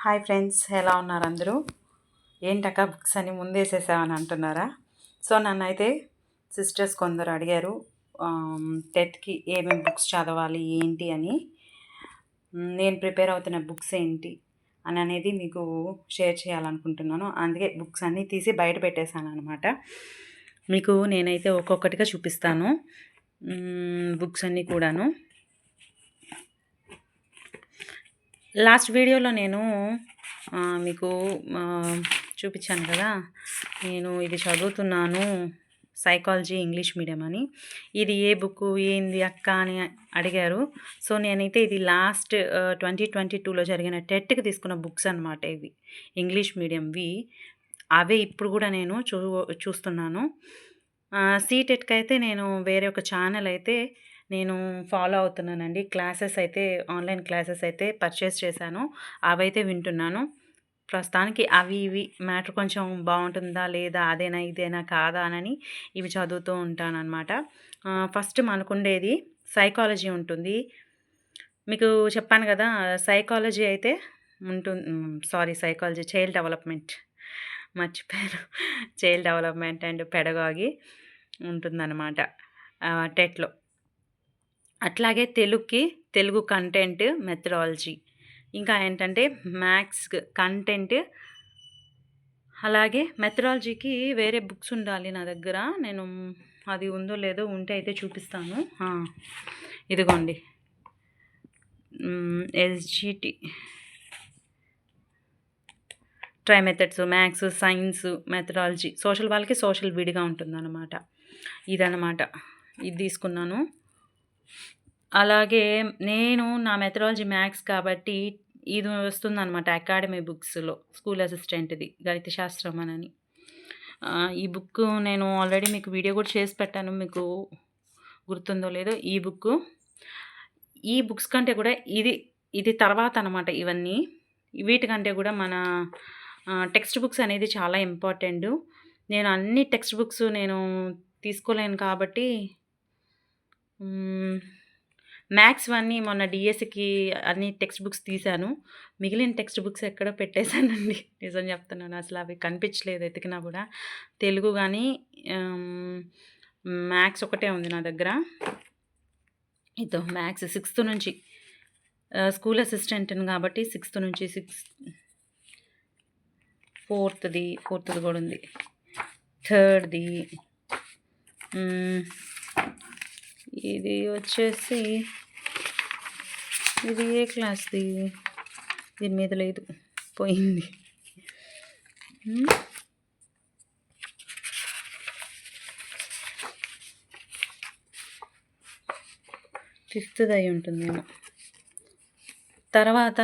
Hi friends, ఎలా ఉన్నారు అందరూ? ఏంటక్క బుక్స్ అన్ని ముందేసేసావని అంటున్నారా? సో నన్నైతే సిస్టర్స్ కొందరు అడిగారు టెట్కి ఏమేమి బుక్స్ చదవాలి ఏంటి అని. నేను ప్రిపేర్ అవుతున్న బుక్స్ ఏంటి అని అనేది మీకు షేర్ చేయాలనుకుంటున్నాను. అందుకే బుక్స్ అన్నీ తీసి బయట పెట్టేశాను అనమాట. మీకు నేనైతే ఒక్కొక్కటిగా చూపిస్తాను బుక్స్ అన్నీ కూడాను. లాస్ట్ వీడియోలో నేను మీకు చూపించాను కదా, నేను ఇది చదువుతున్నాను సైకాలజీ ఇంగ్లీష్ మీడియం అని. ఇది ఏ బుక్ ఏంది అక్క అని అడిగారు. సో నేనైతే ఇది లాస్ట్ 2022లో జరిగిన టెట్కి తీసుకున్న బుక్స్ అనమాట. ఇవి ఇంగ్లీష్ మీడియంవి. అవే ఇప్పుడు కూడా నేను చూస్తున్నాను. సీటెట్కి అయితే నేను వేరే ఒక ఛానల్ అయితే నేను ఫాలో అవుతున్నానండి. క్లాసెస్ అయితే ఆన్లైన్ క్లాసెస్ అయితే పర్చేస్ చేశాను. అవైతే వింటున్నాను. ప్రస్తుతానికి అవి ఇవి మ్యాటర్ కొంచెం బాగుంటుందా లేదా, అదేనా ఇదేనా కాదా అని ఇవి చదువుతూ ఉంటానన్నమాట. ఫస్ట్ మనకుండేది సైకాలజీ ఉంటుంది. మీకు చెప్పాను కదా, సైకాలజీ అయితే సైకాలజీ చైల్డ్ డెవలప్మెంట్ మర్చిపోయాను. చైల్డ్ డెవలప్మెంట్ అండ్ పెడగాగి ఉంటుందన్నమాట టెట్లో. అట్లాగే తెలుగు కంటెంట్ మెథడాలజీ, ఇంకా ఏంటంటే మ్యాథ్స్ కంటెంట్. అలాగే మెథడాలజీకి వేరే బుక్స్ ఉండాలి నా దగ్గర. నేను అది ఉందో లేదో, ఉంటే అయితే చూపిస్తాను. ఇదిగోండి SGT try methods, maths, science, methodology. Social వాళ్ళకి సోషల్ విడిగా ఉంటుందన్నమాట. ఇదన్నమాట, ఇది తీసుకున్నాను. అలాగే నేను నా మెథడాలజీ మ్యాథ్స్ కాబట్టి ఇది వస్తుందన్నమాట అకాడమీ బుక్స్లో, స్కూల్ అసిస్టెంట్ది గణిత శాస్త్రం అని. ఈ బుక్ నేను ఆల్రెడీ మీకు వీడియో కూడా చేసి పెట్టాను, మీకు గుర్తుందో లేదో. ఈ బుక్స్ కంటే కూడా ఇది తర్వాత అనమాట. ఇవన్నీ వీటికంటే కూడా మన టెక్స్ట్ బుక్స్ అనేది చాలా ఇంపార్టెంట్. నేను అన్ని టెక్స్ట్ బుక్స్ నేను తీసుకోలేను కాబట్టి మ్యాథ్స్ అన్నీ మొన్న డిఎస్సికి అన్ని టెక్స్ట్ బుక్స్ తీశాను. మిగిలిన టెక్స్ట్ బుక్స్ ఎక్కడో పెట్టేశానండి. నిజం చెప్తున్నాను, అసలు అవి కనిపించలేదు ఎతికినా కూడా. తెలుగు కానీ మ్యాథ్స్ ఒకటే ఉంది నా దగ్గర. ఇదో మ్యాథ్స్ 6th నుంచి, స్కూల్ అసిస్టెంట్ని కాబట్టి 6th నుంచి 4th కూడా ఉంది, 3rd. ఇది వచ్చేసి ఇది ఏ క్లాస్ది, దీని మీద లేదు, పోయింది. 5th అయి ఉంటుందేమో. తర్వాత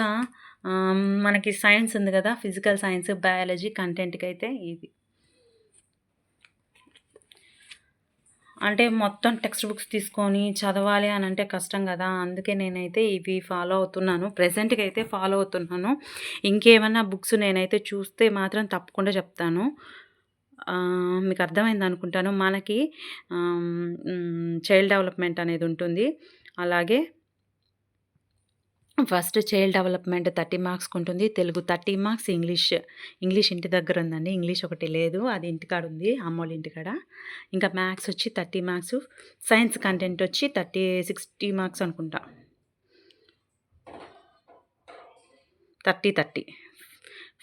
మనకి సైన్స్ ఉంది కదా, ఫిజికల్ సైన్స్, బయాలజీ కంటెంట్కి అయితే ఇది. అంటే మొత్తం టెక్స్ట్ బుక్స్ తీసుకొని చదవాలి అని అంటే కష్టం కదా, అందుకే నేనైతే ఇవి ఫాలో అవుతున్నాను. ప్రెజెంట్గా అయితే ఫాలో అవుతున్నాను. ఇంకేమైనా బుక్స్ నేనైతే చూస్తే మాత్రం తప్పకుండా చెప్తాను. మీకు అర్థమైంది అనుకుంటాను. మనకి చైల్డ్ డెవలప్మెంట్ అనేది ఉంటుంది. అలాగే ఫస్ట్ చైల్డ్ డెవలప్మెంట్ 30 మార్క్స్కి ఉంటుంది. తెలుగు 30 మార్క్స్, ఇంగ్లీష్ ఇంటి దగ్గర ఉందండి. ఇంగ్లీష్ ఒకటి లేదు, అది ఇంటికాడ ఉంది, అమ్మోళ్ళ ఇంటికాడ. ఇంకా మ్యాథ్స్ వచ్చి 30 మార్క్స్, సైన్స్ కంటెంట్ వచ్చి 60 మార్క్స్ అనుకుంటా. 30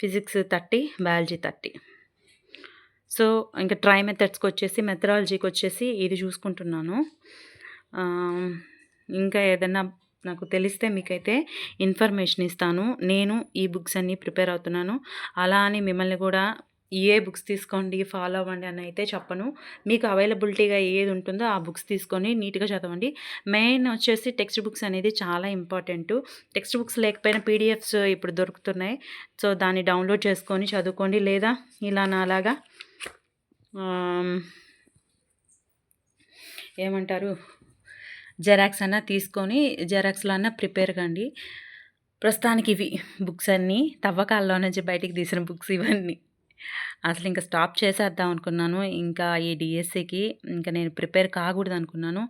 ఫిజిక్స్ 30, బయాలజీ 30. సో ఇంకా ట్రై మెథడ్స్కి వచ్చేసి, మెథడాలజీకి వచ్చేసి ఇది చూసుకుంటున్నాను. ఇంకా ఏదైనా నాకు తెలిస్తే మీకైతే ఇన్ఫర్మేషన్ ఇస్తాను. నేను ఈ బుక్స్ అన్నీ ప్రిపేర్ అవుతున్నాను. అలా అని మిమ్మల్ని కూడా ఏ బుక్స్ తీసుకోండి, ఫాలో అవ్వండి అని అయితే చెప్పను. మీకు అవైలబిలిటీగా ఏది ఉంటుందో ఆ బుక్స్ తీసుకొని నీట్గా చదవండి. మెయిన్ వచ్చేసి టెక్స్ట్ బుక్స్ అనేది చాలా ఇంపార్టెంట్. టెక్స్ట్ బుక్స్ లేకపోయినా పీడిఎఫ్స్ ఇప్పుడు దొరుకుతున్నాయి. సో దాన్ని డౌన్లోడ్ చేసుకొని చదువుకోండి. లేదా ఇలా నాలాగా ఏమంటారు, జెరాక్స్ అన్నా తీసుకొని జెరాక్స్లో అన్నా ప్రిపేర్ కండి. ప్రస్తుతానికి ఇవి బుక్స్ అన్నీ తవ్వకాల్లో నుంచి బయటికి తీసిన బుక్స్ ఇవన్నీ. అసలు ఇంక స్టాప్ చేసేద్దాం అనుకున్నాను. ఇంకా ఈ డీఎస్సీకి ఇంక నేను ప్రిపేర్ కాకూడదనుకున్నాను.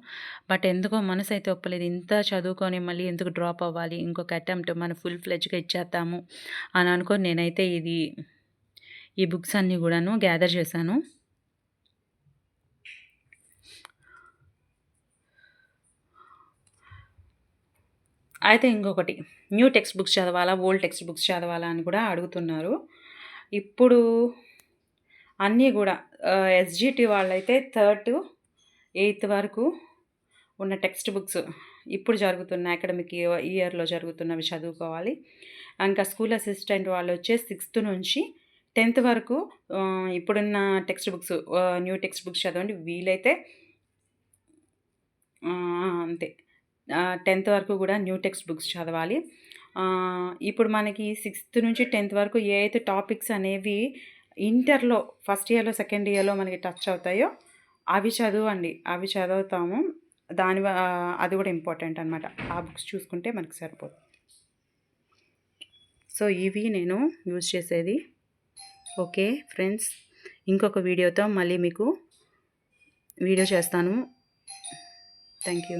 బట్ ఎందుకో మనసైతే ఒప్పలేదు. ఇంత చదువుకొని మళ్ళీ ఎందుకు డ్రాప్ అవ్వాలి? ఇంకొక అటెంప్ట్ మనం ఫుల్ ఫ్లెడ్జ్‌గా ఇచ్చేద్దాము అని అనుకోని నేనైతే ఈ బుక్స్ అన్నీ గూడాను గ్యాదర్ చేశాను. అయితే ఇంకొకటి, న్యూ టెక్స్ట్ బుక్స్ చదవాలా? ఓల్డ్ టెక్స్ట్ బుక్స్ చదవాలా? అని కూడా అడుగుతున్నారు. ఇప్పుడు అన్నీ గూడా ఎస్‌జీటీ వాళ్ళైతే 8థ్ వరకు ఉన్న టెక్స్ట్ బుక్స్ ఇప్పుడు జరుగుతున్న అకాడమిక్ ఇయర్‌లో జరుగుతున్నవి చదువుకోవాలి. ఇంకా స్కూల్ అసిస్టెంట్ వాళ్ళొచ్చేసి 6థ్ నుంచి 10థ్ వరకు ఇప్పుడున్న text books new text books చదవండి. వీలైతే అంతే. 10థ్ వరకు గూడా న్యూ టెక్స్ట్ బుక్స్ చదవాలి. ఇప్పుడు మనకి 6థ్ నుంచి 10థ్ వరకు ఏ అయితే టాపిక్స్ అనేవి ఇంటర్‌లో ఫస్ట్ ఇయర్‌లో, సెకండ్ ఇయర్‌లో మనకి టచ్ అవుతాయో అవి చదవండి. అవి చదువుతాము. అది గూడా ఇంపార్టెంట్ అనమాట. ఆ బుక్స్ చూసుకుంటే మనకి సరిపోతుంది. సో, ఇవి నేను యూజ్ చేసేది. ఓకే ఫ్రెండ్స్, ఇంకొక వీడియోతో మళ్ళీ మీకు వీడియో చేస్తాను. Thank you.